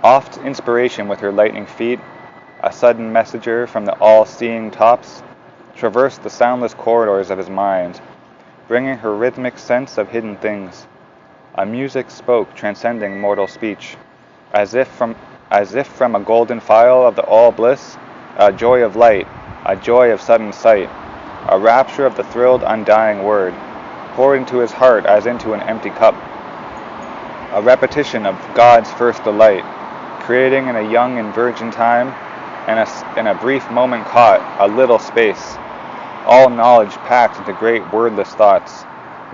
Oft inspiration with her lightning feet, a sudden messenger from the all-seeing tops, traversed the soundless corridors of his mind, bringing her rhythmic sense of hidden things. A music spoke transcending mortal speech, as if from a golden phial of the All-Bliss, a joy of light, a joy of sudden sight, a rapture of the thrilled undying word, poured into his heart as into an empty cup. A repetition of God's first delight, creating in a young and virgin time, and in a brief moment caught, a little space, all knowledge packed into great wordless thoughts,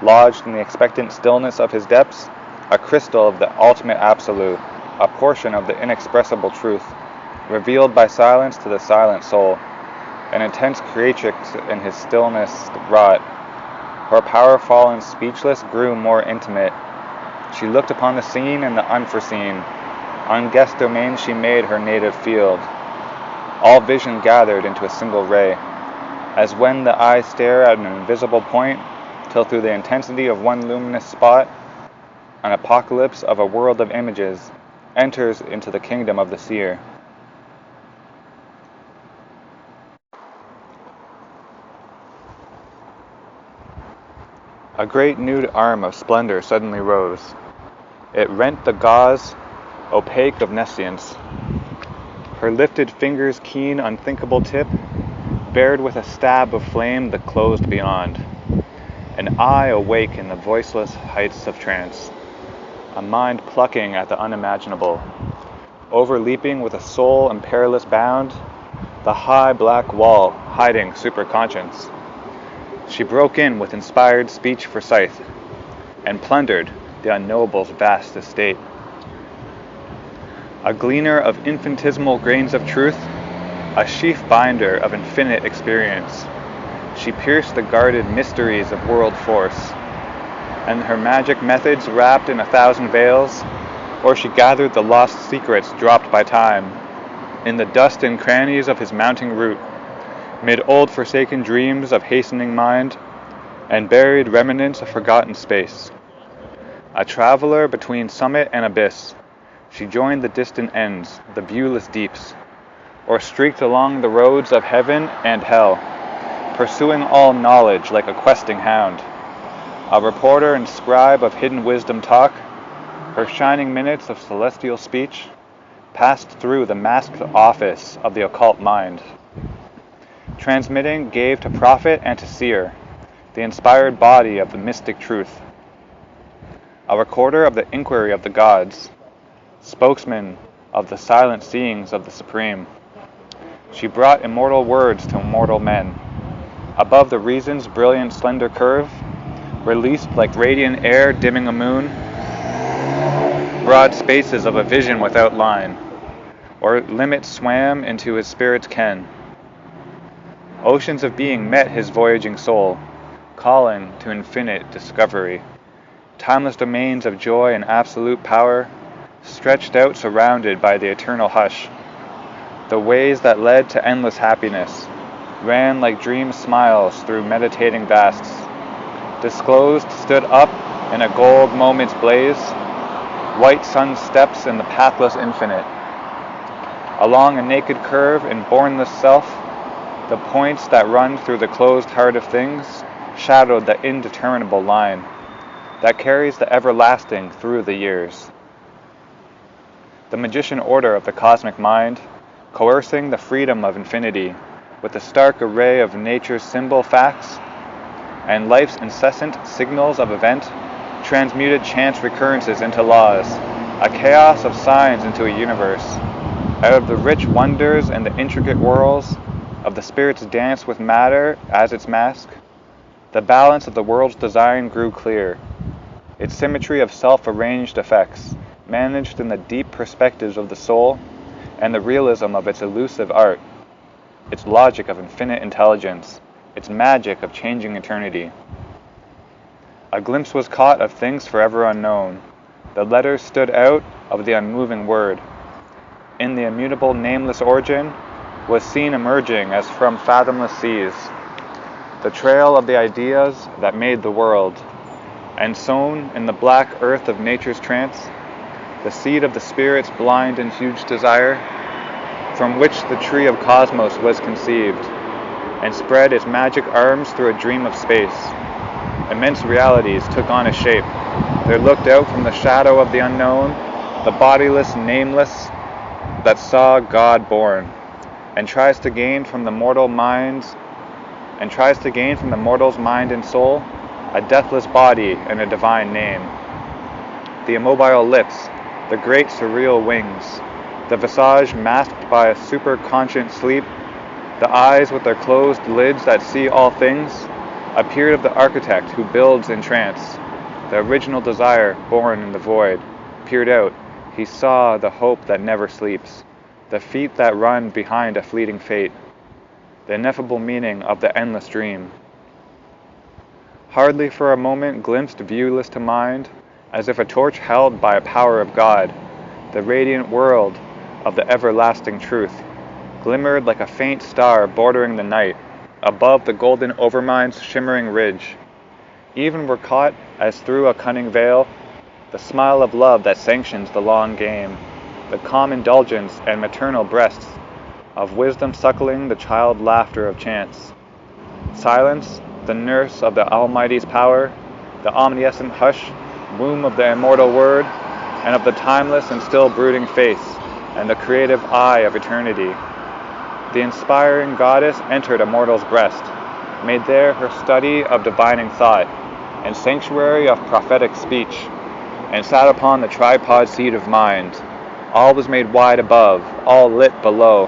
lodged in the expectant stillness of his depths, a crystal of the ultimate absolute, a portion of the inexpressible truth, revealed by silence to the silent soul, an intense creatrix in his stillness wrought. Her power fallen speechless grew more intimate. She looked upon the seen and the unforeseen. Unguessed domains she made her native field. All vision gathered into a single ray, as when the eyes stare at an invisible point, till through the intensity of one luminous spot, an apocalypse of a world of images enters into the kingdom of the seer. A great nude arm of splendor suddenly rose. It rent the gauze, opaque of nescience. Her lifted fingers' keen, unthinkable tip bared with a stab of flame the closed beyond. An eye awake in the voiceless heights of trance. A mind plucking at the unimaginable. Overleaping with a soul in perilous bound, the high black wall hiding superconscience. She broke in with inspired speech for scythe, and plundered the unknowable's vast estate. A gleaner of infinitesimal grains of truth, a sheaf binder of infinite experience, she pierced the guarded mysteries of world force, and her magic methods wrapped in 1,000 veils, or she gathered the lost secrets dropped by time, in the dust and crannies of his mounting root, mid old forsaken dreams of hastening mind, and buried remnants of forgotten space. A traveler between summit and abyss, she joined the distant ends, the viewless deeps, or streaked along the roads of heaven and hell, pursuing all knowledge like a questing hound. A reporter and scribe of hidden wisdom talk, her shining minutes of celestial speech passed through the masked office of the occult mind. Transmitting gave to prophet and to seer the inspired body of the mystic truth. A recorder of the inquiry of the gods, spokesman of the silent seeings of the supreme. She brought immortal words to immortal men. Above the reason's brilliant slender curve, released like radiant air dimming a moon, broad spaces of a vision without line, or limit swam into his spirit's ken. Oceans of being met his voyaging soul, calling to infinite discovery. Timeless domains of joy and absolute power, stretched out surrounded by the eternal hush. The ways that led to endless happiness ran like dream smiles through meditating vasts. Disclosed stood up in a gold moment's blaze, white sun steps in the pathless infinite. Along a naked curve in bornless self, the points that run through the closed heart of things shadowed the indeterminable line that carries the everlasting through the years. The magician order of the cosmic mind, coercing the freedom of infinity with the stark array of nature's symbol facts and life's incessant signals of event, transmuted chance recurrences into laws, a chaos of signs into a universe. Out of the rich wonders and the intricate whirls of the spirit's dance with matter as its mask, the balance of the world's design grew clear, its symmetry of self-arranged effects, managed in the deep perspectives of the soul, and the realism of its elusive art, its logic of infinite intelligence, its magic of changing eternity. A glimpse was caught of things forever unknown. The letters stood out of the unmoving word. In the immutable nameless origin was seen emerging as from fathomless seas, the trail of the ideas that made the world, and sown in the black earth of nature's trance, the seed of the spirit's blind and huge desire, from which the tree of cosmos was conceived, and spread its magic arms through a dream of space. Immense realities took on a shape. There looked out from the shadow of the unknown, the bodiless, nameless, that saw God born, and tries to gain from the mortal's mind and soul a deathless body and a divine name. The immobile lips, the great surreal wings, the visage masked by a superconscient sleep, the eyes with their closed lids that see all things, appeared of the architect who builds in trance. The original desire, born in the void, peered out. He saw the hope that never sleeps, the feet that run behind a fleeting fate, the ineffable meaning of the endless dream. Hardly for a moment glimpsed viewless to mind, as if a torch held by a power of God, the radiant world of the everlasting truth, glimmered like a faint star bordering the night, above the golden overmind's shimmering ridge. Even were caught, as through a cunning veil, the smile of love that sanctions the long game, the calm indulgence and maternal breasts of wisdom suckling the child laughter of chance. Silence, the nurse of the Almighty's power, the omniscient hush, womb of the immortal word, and of the timeless and still brooding face, and the creative eye of eternity. The inspiring goddess entered a mortal's breast, made there her study of divining thought, and sanctuary of prophetic speech, and sat upon the tripod seat of mind. All was made wide above, all lit below.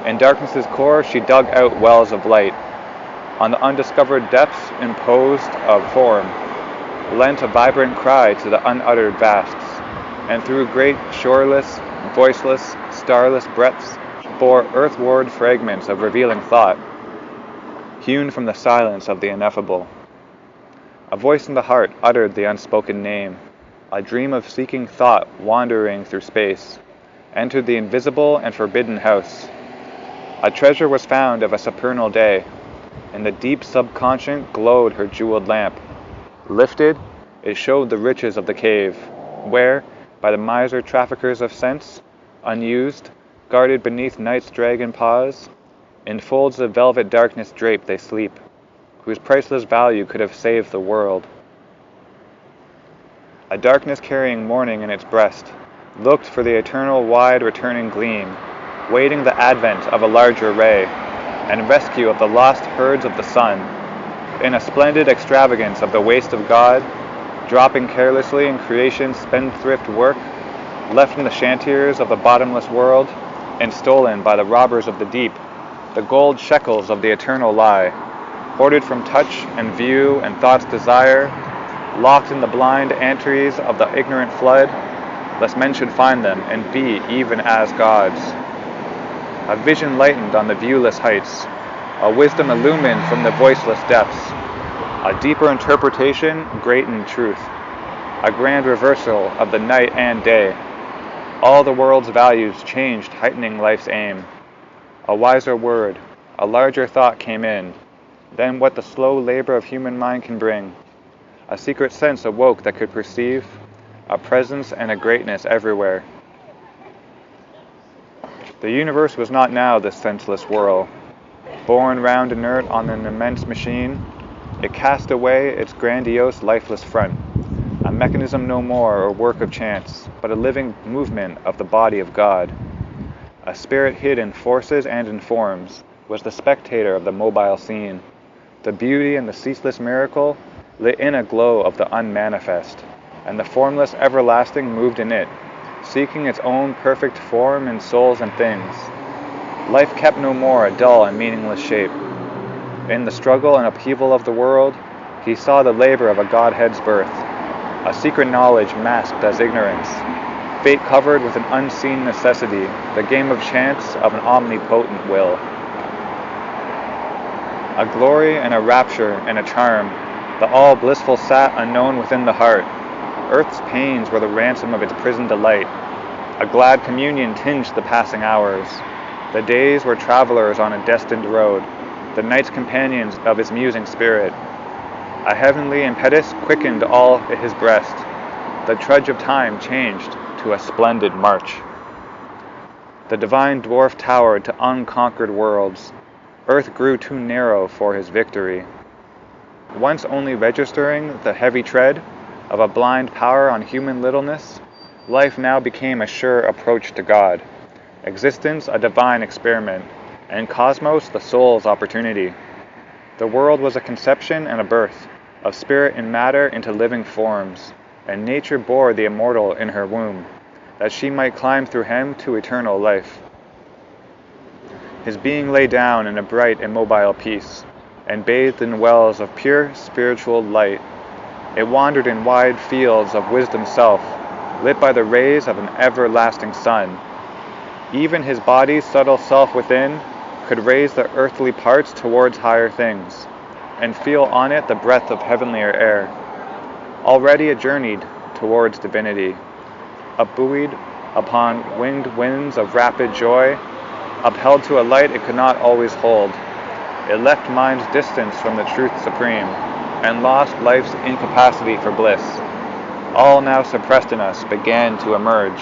In darkness's core she dug out wells of light. On the undiscovered depths imposed of form, lent a vibrant cry to the unuttered vasts, and through great shoreless, voiceless, starless breadths bore earthward fragments of revealing thought, hewn from the silence of the ineffable. A voice in the heart uttered the unspoken name. A dream of seeking thought wandering through space entered the invisible and forbidden house. A treasure was found of a supernal day. In the deep subconscious glowed her jeweled lamp. Lifted, it showed the riches of the cave, where, by the miser traffickers of sense, unused, guarded beneath night's dragon paws, in folds of velvet darkness draped they sleep, whose priceless value could have saved the world. A darkness carrying morning in its breast looked for the eternal wide returning gleam, waiting the advent of a larger ray, and rescue of the lost herds of the sun, in a splendid extravagance of the waste of God, dropping carelessly in creation's spendthrift work, left in the shantiers of the bottomless world, and stolen by the robbers of the deep, the gold shekels of the eternal lie, hoarded from touch and view and thought's desire, locked in the blind antares of the ignorant flood, lest men should find them and be even as gods. A vision lightened on the viewless heights, a wisdom illumined from the voiceless depths, a deeper interpretation great in truth, a grand reversal of the night and day. All the world's values changed, heightening life's aim. A wiser word, a larger thought came in, than what the slow labor of human mind can bring. A secret sense awoke that could perceive a presence and a greatness everywhere. The universe was not now this senseless whirl. Borne round inert on an immense machine, it cast away its grandiose lifeless front, a mechanism no more or work of chance, but a living movement of the body of God. A spirit hid in forces and in forms was the spectator of the mobile scene. The beauty and the ceaseless miracle lit in a glow of the unmanifest, and the formless everlasting moved in it, seeking its own perfect form in souls and things. Life kept no more a dull and meaningless shape. In the struggle and upheaval of the world, he saw the labor of a Godhead's birth, a secret knowledge masked as ignorance, fate covered with an unseen necessity, the game of chance of an omnipotent will. A glory and a rapture and a charm, the all-blissful sat unknown within the heart. Earth's pains were the ransom of its prison delight. A glad communion tinged the passing hours. The days were travelers on a destined road, the night's companions of his musing spirit. A heavenly impetus quickened all his breast. The trudge of time changed to a splendid march. The divine dwarf towered to unconquered worlds. Earth grew too narrow for his victory. Once only registering the heavy tread of a blind power on human littleness, life now became a sure approach to God, existence a divine experiment, and cosmos the soul's opportunity. The world was a conception and a birth, of spirit and matter into living forms, and nature bore the immortal in her womb, that she might climb through him to eternal life. His being lay down in a bright immobile peace, and bathed in wells of pure spiritual light. It wandered in wide fields of wisdom's self, lit by the rays of an everlasting sun. Even his body's subtle self within could raise the earthly parts towards higher things, and feel on it the breath of heavenlier air. Already it journeyed towards divinity, upbuoyed upon winged winds of rapid joy, upheld to a light it could not always hold. It left mind's distance from the truth supreme, and lost life's incapacity for bliss. All now suppressed in us began to emerge.